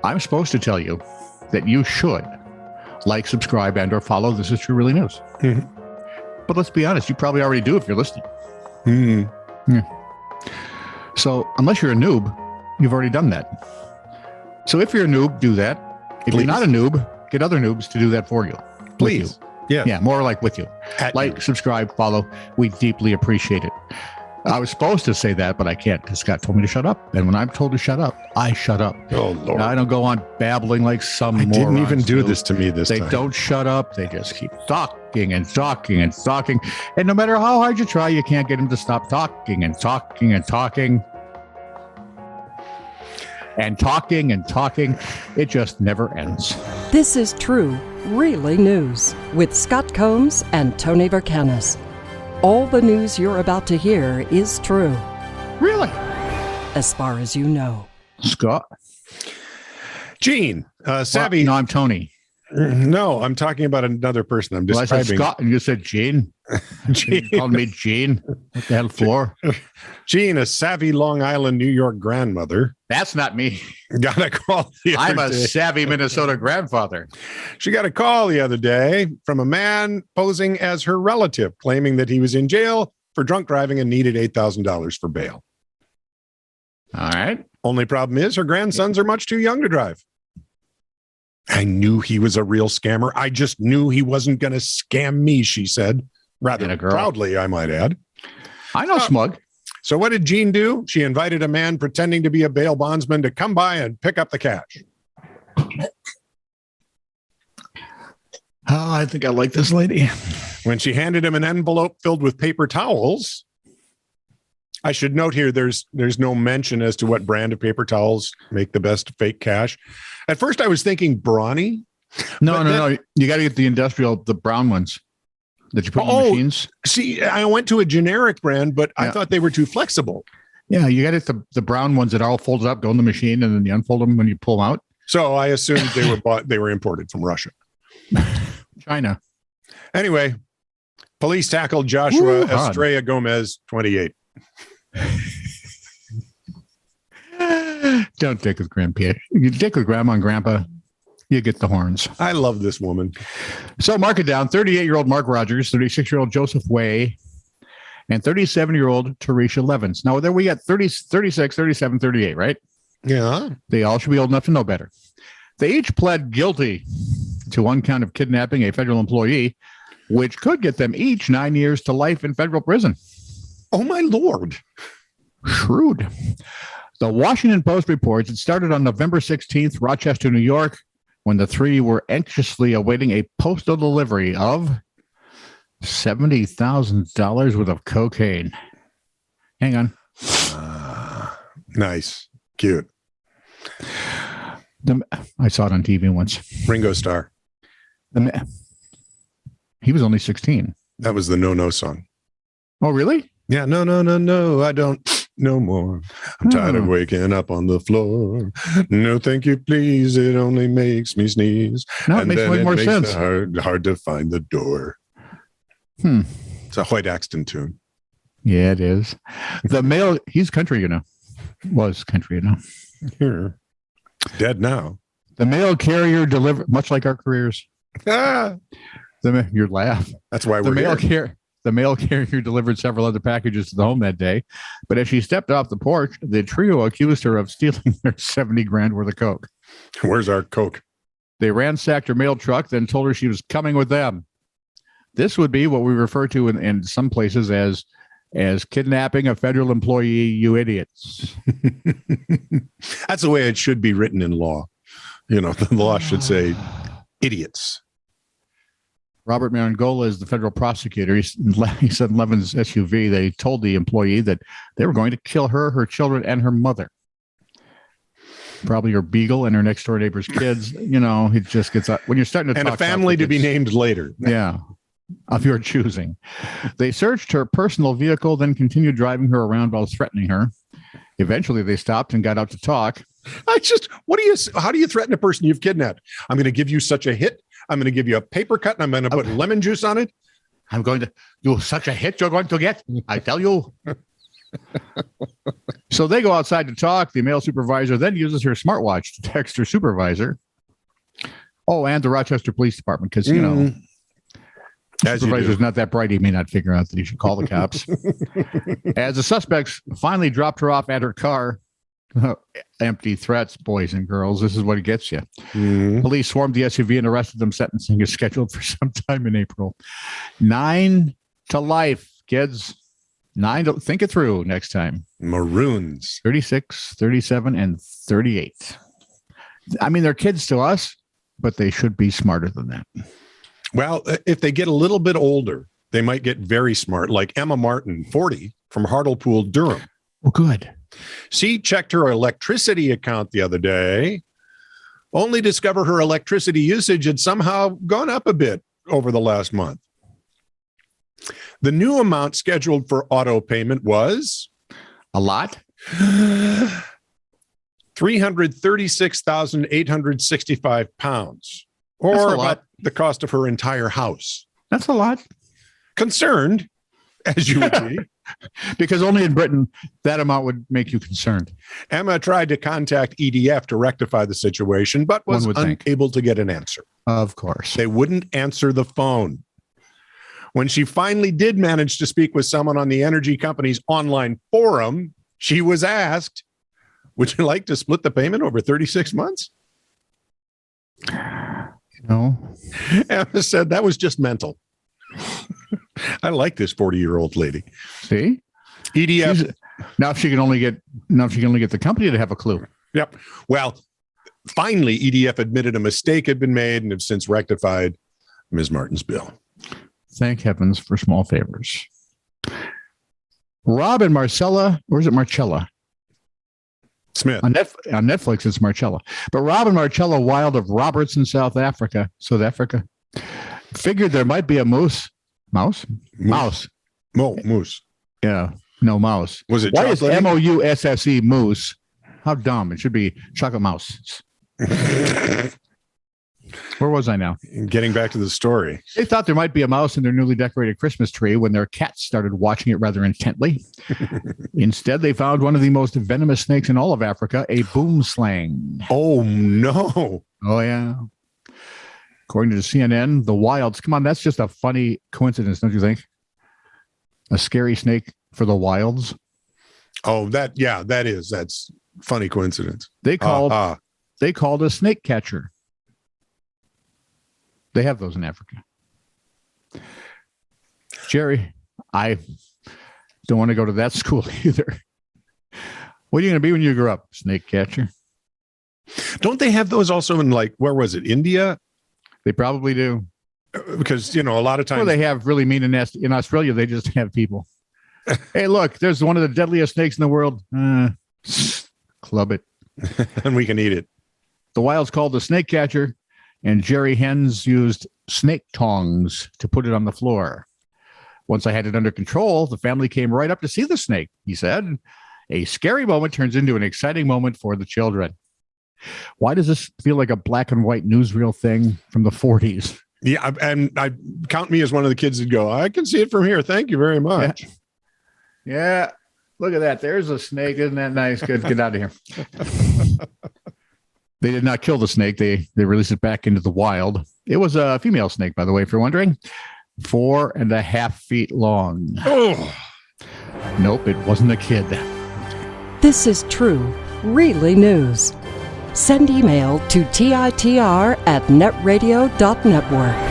I'm supposed to tell you that you should like, subscribe, and or follow This Is True Really News. Mhm. But let's be honest, you probably already do if you're listening. Mhm. Yeah. So unless you're a noob, you've already done that. So if you're a noob, do that. If Please. you're not a noob, get other noobs to do that for you. With Please. you. Yeah. Yeah, more like with you. Like, subscribe, follow. We deeply appreciate it. I was supposed to say that, but I can't because Scott told me to shut up. And when I'm told to shut up, I shut up. Oh, Lord. I don't go on babbling like some I didn't morons even do do. this to me this They time. don't shut up. They just keep talking and talking and talking. And no matter how hard you try, you can't get them to stop talking and talking and talking. And talking and talking. It just never ends. This is True, Really News with Scott Combs and Tony Vercanis. All the news you're about to hear is true, Really? as far as you know. Scott? Gene, savvy. No, I'm Tony. No, I'm talking about another person. I'm Well, I describing. said Scott and you said Gene. Gene. You called me Gene. What the hell for? Gene, a savvy Long Island, New York grandmother, That's not me. got a call the other I'm a day. savvy Minnesota grandfather. She got a call the other day from a man posing as her relative, claiming that he was in jail for drunk driving and needed $8,000 for bail. All right. Only problem is her grandsons are much too young to drive. I knew he was a real scammer. I just knew he wasn't going to scam me, she said, rather And a girl. proudly, I might add. I know Smug. So what did Jean do? She invited a man pretending to be a bail bondsman to come by and pick up the cash. Oh, I think I like this lady. When she handed him an envelope filled with paper towels, I should note here there's no mention as to what brand of paper towels make the best fake cash. At first I was thinking Brawny. No. You got to get the industrial, the brown ones that you put in the machines. See, I went to a generic brand, but I thought they were too flexible. Yeah, you got to get the brown ones that are all folded up, go in the machine, and then you unfold them when you pull them out. So I assumed they were imported from Russia. China. Anyway, police tackled Joshua Ooh, hard. Estrella Gomez, 28. Don't dick with Grandpa. You dick with Grandma and Grandpa, you get the horns. I love this woman. So mark it down. 38-year-old Mark Rogers, 36-year-old Joseph Way, and 37-year-old Teresha Levins. Now, there we got 30, 36, 37, 38, right? Yeah. They all should be old enough to know better. They each pled guilty to one count of kidnapping a federal employee, which could get them each 9 years to life in federal prison. Oh, my Lord. Shrewd. The Washington Post reports it started on November 16th, Rochester, New York, when the three were anxiously awaiting a postal delivery of $70,000 worth of cocaine. Hang on. Nice. Cute. I saw it on TV once. Ringo Starr. He was only 16. That was the No song. Oh, really? Yeah. No. I don't no more. I'm tired of waking up on the floor. No, thank you, please. It only makes me sneeze. No, it makes way more sense. Hard to find the door. It's a Hoyt Axton tune. Yeah, it is. The male, he's country, was country, Here. Dead now. The mail carrier delivered, much like our careers. Your laugh. That's why we're here. The mail carrier delivered several other packages to the home that day, but as she stepped off the porch, the trio accused her of stealing their 70 grand worth of coke. Where's our coke? They ransacked her mail truck, then told her she was coming with them. This would be what we refer to in some places as kidnapping a federal employee, you idiots. That's the way it should be written in law. The law should say idiots. Robert Marangola is the federal prosecutor. He said in Levin's SUV, they told the employee that they were going to kill her, her children, and her mother. Probably her beagle and her next door neighbor's kids. It just gets when you're starting to and talk a family to be named later. Yeah, of your choosing. They searched her personal vehicle, then continued driving her around while threatening her. Eventually, they stopped and got out to talk. How do you threaten a person you've kidnapped? I'm going to give you such a hit. I'm going to give you a paper cut and I'm going to put lemon juice on it. I'm going to do such a hit you're going to get. I tell you. So they go outside to talk. The male supervisor then uses her smartwatch to text her supervisor. Oh, and the Rochester Police Department, because, you know, As you supervisor's do. not that bright. He may not figure out that he should call the cops. As the suspects finally dropped her off at her car, empty threats, boys and girls. This is what it gets you. Mhm. Police swarmed the SUV and arrested them. Sentencing is scheduled for sometime in April. 9 to life, kids. 9 to think it through next time. Maroons. 36, 37, and 38. I mean, they're kids to us, but they should be smarter than that. Well, if they get a little bit older, they might get very smart, like Emma Martin, 40, from Hartlepool, Durham. Well, good. She checked her electricity account the other day, only discover her electricity usage had somehow gone up a bit over the last month. The new amount scheduled for auto payment was A lot? 336,865 pounds, That's a or lot. about the cost of her entire house. That's a lot. Concerned, as you would be, Because only in Britain that amount would make you concerned. Emma tried to contact EDF to rectify the situation, but was One would think. unable to get an answer. Of course. They wouldn't answer the phone. When she finally did manage to speak with someone on the energy company's online forum, she was asked, would you like to split the payment over 36 months? No. Emma said that was just mental. I like this 40-year-old lady. See? EDF. She's- Now she can only get the company to have a clue. Yep. Well, finally, EDF admitted a mistake had been made and have since rectified Ms. Martin's bill. Thank heavens for small favors. Rob and Marcella, or is it Marcella? Smith. On Netflix, it's Marcella. But Rob and Marcella Wild of Robertson, South Africa, figured there might be a moose. Mouse? Mouse. Moose. Yeah. No, mouse. Was it Why is chocolate? MOUSSE moose? How dumb. It should be chocolate mouse. Where was I now? Getting back to the story. They thought there might be a mouse in their newly decorated Christmas tree when their cats started watching it rather intently. Instead, they found one of the most venomous snakes in all of Africa, a boomslang. Oh, no. Oh, yeah. According to the CNN, the wilds. Come on, that's just a funny coincidence, don't you think? A scary snake for the wilds. Oh, that is. That's funny coincidence. They called a snake catcher. They have those in Africa. Jerry, I don't want to go to that school either. What are you going to be when you grow up? Snake catcher? Don't they have those also in, like, where was it? India? They probably do. Because, a lot of Or times they have really mean in Australia. They just have people. Hey, look, there's one of the deadliest snakes in the world. Club it. and we can eat it. The wilds called the snake catcher, and Jerry Hens used snake tongs to put it on the floor. Once I had it under control, the family came right up to see the snake, he said. A scary moment turns into an exciting moment for the children. Why does this feel like a black and white newsreel thing from the 40s? Yeah, and I count me as one of the kids that go, I can see it from here. Thank you very much. Yeah. Look at that. There's a snake. Isn't that nice? Good. Get out of here. They did not kill the snake. They released it back into the wild. It was a female snake, by the way, if you're wondering. 4.5 feet long. Oh, Nope, it wasn't a kid. This is true, really news. Send email to TiTR@netradio.network.